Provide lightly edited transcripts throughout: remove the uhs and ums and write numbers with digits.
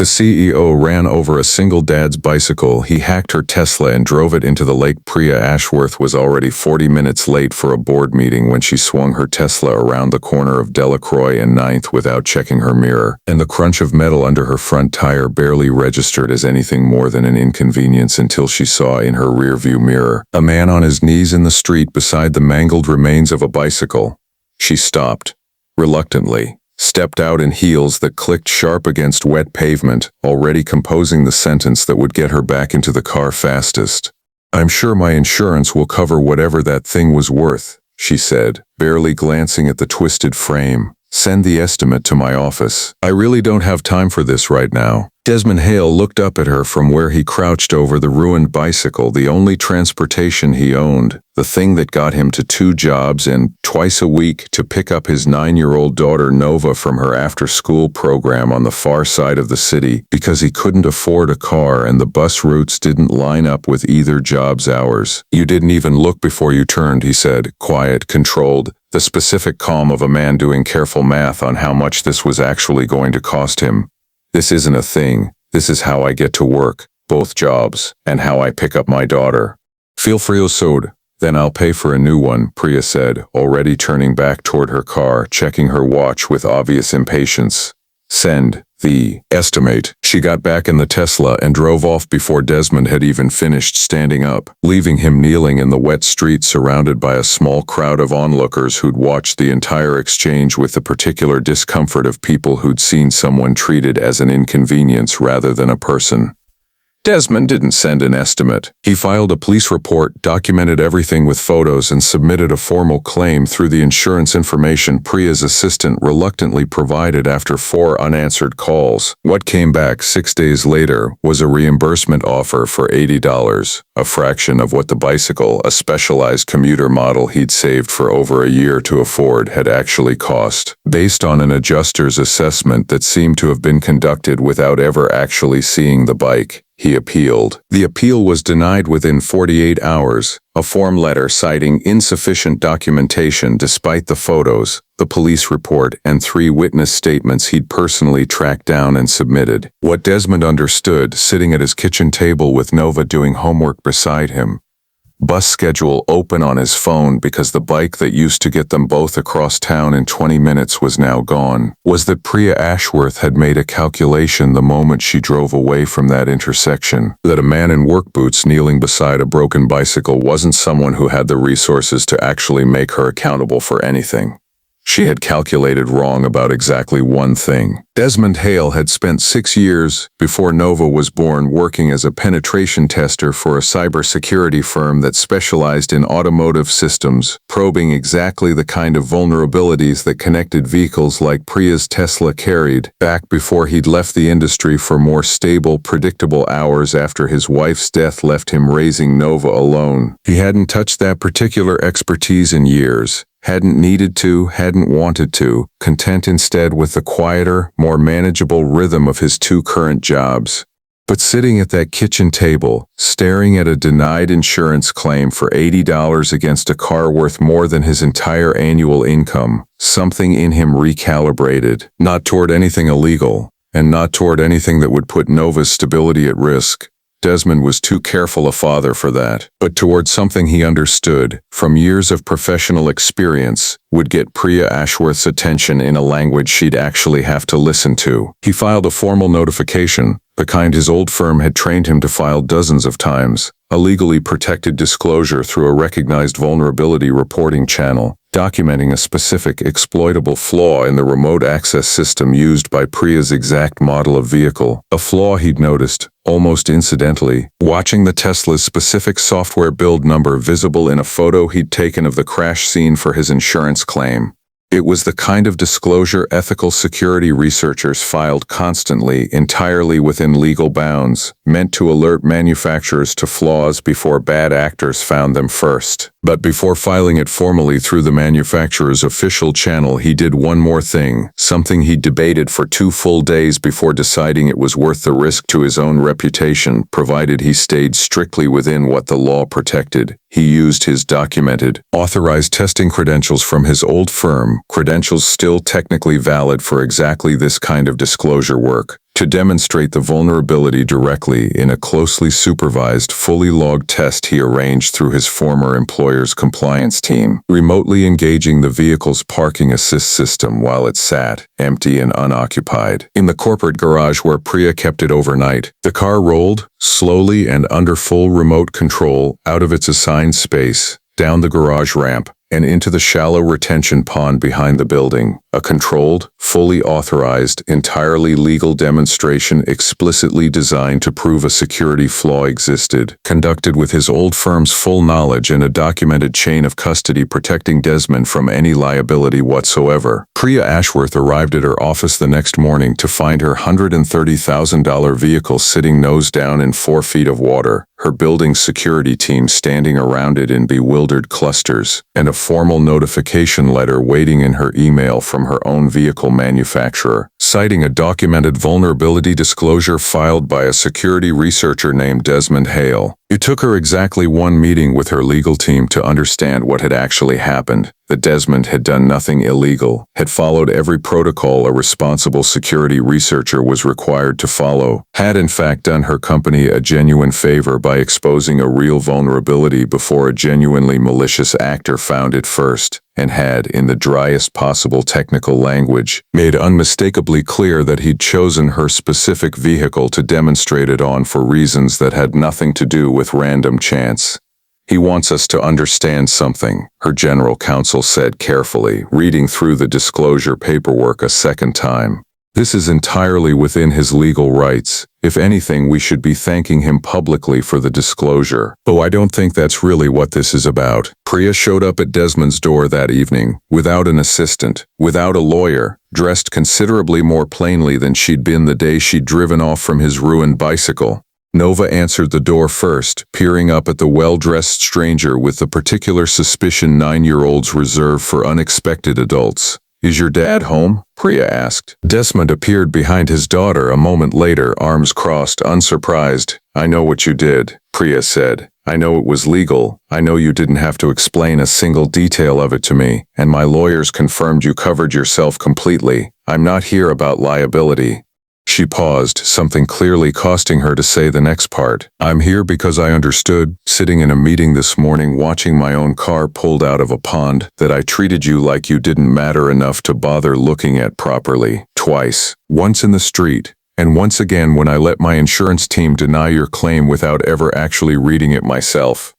The CEO ran over a single dad's bicycle. He hacked her Tesla and drove it into the lake. Priya Ashworth was already 40 minutes late for a board meeting when she swung her Tesla around the corner of Delacroix and 9th without checking her mirror, and the crunch of metal under her front tire barely registered as anything more than an inconvenience until she saw in her rearview mirror a man on his knees in the street beside the mangled remains of a bicycle. She stopped, reluctantly, stepped out in heels that clicked sharp against wet pavement, already composing the sentence that would get her back into the car fastest. "I'm sure my insurance will cover whatever that thing was worth," she said, barely glancing at the twisted frame. "Send the estimate to my office. I really don't have time for this right now." Desmond Hale looked up at her from where he crouched over the ruined bicycle, the only transportation he owned, the thing that got him to 2 jobs and, twice a week, to pick up his 9-year-old daughter Nova from her after-school program on the far side of the city because he couldn't afford a car and the bus routes didn't line up with either job's hours. "You didn't even look before you turned," he said, quiet, controlled, the specific calm of a man doing careful math on how much this was actually going to cost him. "This isn't a thing. This is how I get to work, both jobs, and how I pick up my daughter." "Feel free to then I'll pay for a new one," Priya said, already turning back toward her car, checking her watch with obvious impatience. "Send the estimate." She got back in the Tesla and drove off before Desmond had even finished standing up, leaving him kneeling in the wet street surrounded by a small crowd of onlookers who'd watched the entire exchange with the particular discomfort of people who'd seen someone treated as an inconvenience rather than a person. Desmond didn't send an estimate. He filed a police report, documented everything with photos, and submitted a formal claim through the insurance information Priya's assistant reluctantly provided after 4 unanswered calls. What came back 6 days later was a reimbursement offer for $80, a fraction of what the bicycle, a specialized commuter model he'd saved for over a year to afford, had actually cost, based on an adjuster's assessment that seemed to have been conducted without ever actually seeing the bike. He appealed. The appeal was denied within 48 hours, a form letter citing insufficient documentation despite the photos, the police report, and 3 witness statements he'd personally tracked down and submitted. What Desmond understood, sitting at his kitchen table with Nova doing homework beside him, bus schedule open on his phone because the bike that used to get them both across town in 20 minutes was now gone, was that Priya Ashworth had made a calculation the moment she drove away from that intersection, that a man in work boots kneeling beside a broken bicycle wasn't someone who had the resources to actually make her accountable for anything. She had calculated wrong about exactly one thing. Desmond Hale had spent 6 years, before Nova was born, working as a penetration tester for a cybersecurity firm that specialized in automotive systems, probing exactly the kind of vulnerabilities that connected vehicles like Priya's Tesla carried, back before he'd left the industry for more stable, predictable hours after his wife's death left him raising Nova alone. He hadn't touched that particular expertise in years. Hadn't needed to, hadn't wanted to, content instead with the quieter, more manageable rhythm of his 2 current jobs. But sitting at that kitchen table, staring at a denied insurance claim for $80 against a car worth more than his entire annual income, something in him recalibrated, not toward anything illegal, and not toward anything that would put Nova's stability at risk. Desmond was too careful a father for that, but toward something he understood, from years of professional experience, would get Priya Ashworth's attention in a language she'd actually have to listen to. He filed a formal notification, the kind his old firm had trained him to file dozens of times, a legally protected disclosure through a recognized vulnerability reporting channel, documenting a specific exploitable flaw in the remote access system used by Priya's exact model of vehicle, a flaw he'd noticed, almost incidentally, watching the Tesla's specific software build number visible in a photo he'd taken of the crash scene for his insurance claim. It was the kind of disclosure ethical security researchers filed constantly, entirely within legal bounds, meant to alert manufacturers to flaws before bad actors found them first. But before filing it formally through the manufacturer's official channel, he did one more thing, something he debated for 2 full days before deciding it was worth the risk to his own reputation, provided he stayed strictly within what the law protected. He used his documented, authorized testing credentials from his old firm, credentials still technically valid for exactly this kind of disclosure work, to demonstrate the vulnerability directly in a closely supervised, fully logged test he arranged through his former employer's compliance team, remotely engaging the vehicle's parking assist system while it sat, empty and unoccupied, in the corporate garage where Priya kept it overnight. The car rolled, slowly and under full remote control, out of its assigned space, down the garage ramp, and into the shallow retention pond behind the building, a controlled, fully authorized, entirely legal demonstration explicitly designed to prove a security flaw existed, conducted with his old firm's full knowledge and a documented chain of custody protecting Desmond from any liability whatsoever. Priya Ashworth arrived at her office the next morning to find her $130,000 vehicle sitting nose down in 4 feet of water, her building's security team standing around it in bewildered clusters, and a formal notification letter waiting in her email from her own vehicle manufacturer, citing a documented vulnerability disclosure filed by a security researcher named Desmond Hale. It took her exactly 1 meeting with her legal team to understand what had actually happened, that Desmond had done nothing illegal, had followed every protocol a responsible security researcher was required to follow, had in fact done her company a genuine favor by exposing a real vulnerability before a genuinely malicious actor found it first, and had, in the driest possible technical language, made unmistakably clear that he'd chosen her specific vehicle to demonstrate it on for reasons that had nothing to do with random chance. "He wants us to understand something," her general counsel said carefully, reading through the disclosure paperwork a second time. "This is entirely within his legal rights. If anything, we should be thanking him publicly for the disclosure. Though I don't think that's really what this is about." Priya showed up at Desmond's door that evening, without an assistant, without a lawyer, dressed considerably more plainly than she'd been the day she'd driven off from his ruined bicycle. Nova answered the door first, peering up at the well-dressed stranger with the particular suspicion 9-year-olds reserve for unexpected adults. "Is your dad home?" Priya asked. Desmond appeared behind his daughter a moment later, arms crossed, unsurprised. "I know what you did," Priya said. "I know it was legal. I know you didn't have to explain a single detail of it to me, and my lawyers confirmed you covered yourself completely. I'm not here about liability." She paused, something clearly costing her to say the next part. "I'm here because I understood, sitting in a meeting this morning watching my own car pulled out of a pond, that I treated you like you didn't matter enough to bother looking at properly. Twice. Once in the street, and once again when I let my insurance team deny your claim without ever actually reading it myself."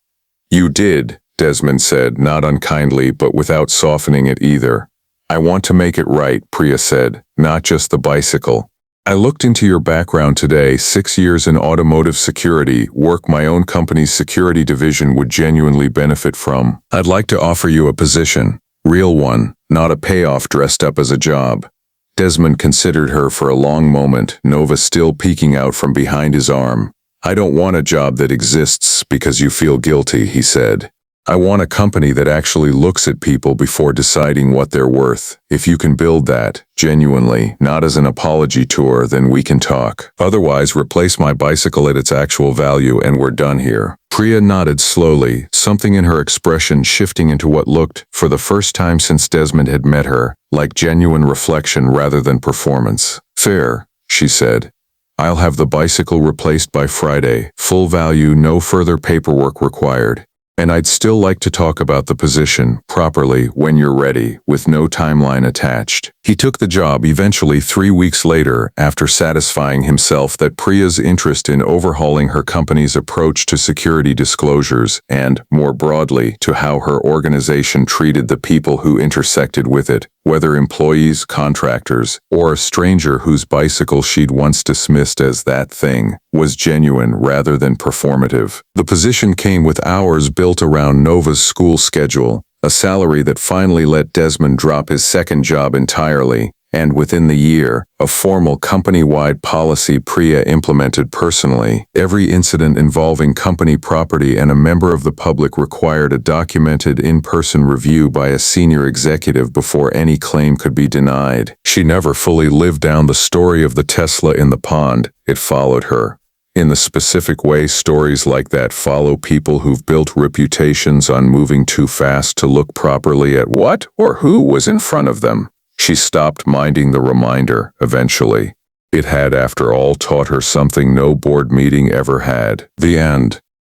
"You did," Desmond said, not unkindly but without softening it either. "I want to make it right," Priya said, "not just the bicycle. I looked into your background today. 6 years in automotive security, work my own company's security division would genuinely benefit from. I'd like to offer you a position. Real one, not a payoff dressed up as a job." Desmond considered her for a long moment, Nova still peeking out from behind his arm. "I don't want a job that exists because you feel guilty," he said. "I want a company that actually looks at people before deciding what they're worth. If you can build that, genuinely, not as an apology tour, then we can talk. Otherwise, replace my bicycle at its actual value and we're done here." Priya nodded slowly, something in her expression shifting into what looked, for the first time since Desmond had met her, like genuine reflection rather than performance. "Fair," she said. "I'll have the bicycle replaced by Friday, full value, no further paperwork required. And I'd still like to talk about the position, properly, when you're ready, with no timeline attached." He took the job eventually 3 weeks later, after satisfying himself that Priya's interest in overhauling her company's approach to security disclosures, and, more broadly, to how her organization treated the people who intersected with it, whether employees, contractors, or a stranger whose bicycle she'd once dismissed as that thing, was genuine rather than performative. The position came with hours built around Nova's school schedule, a salary that finally let Desmond drop his second job entirely, and within the year, a formal company-wide policy Priya implemented personally. Every incident involving company property and a member of the public required a documented in-person review by a senior executive before any claim could be denied. She never fully lived down the story of the Tesla in the pond. It followed her. In the specific way stories like that follow people who've built reputations on moving too fast to look properly at what or who was in front of them. She stopped minding the reminder, eventually. It had, after all, taught her something no board meeting ever had. The end.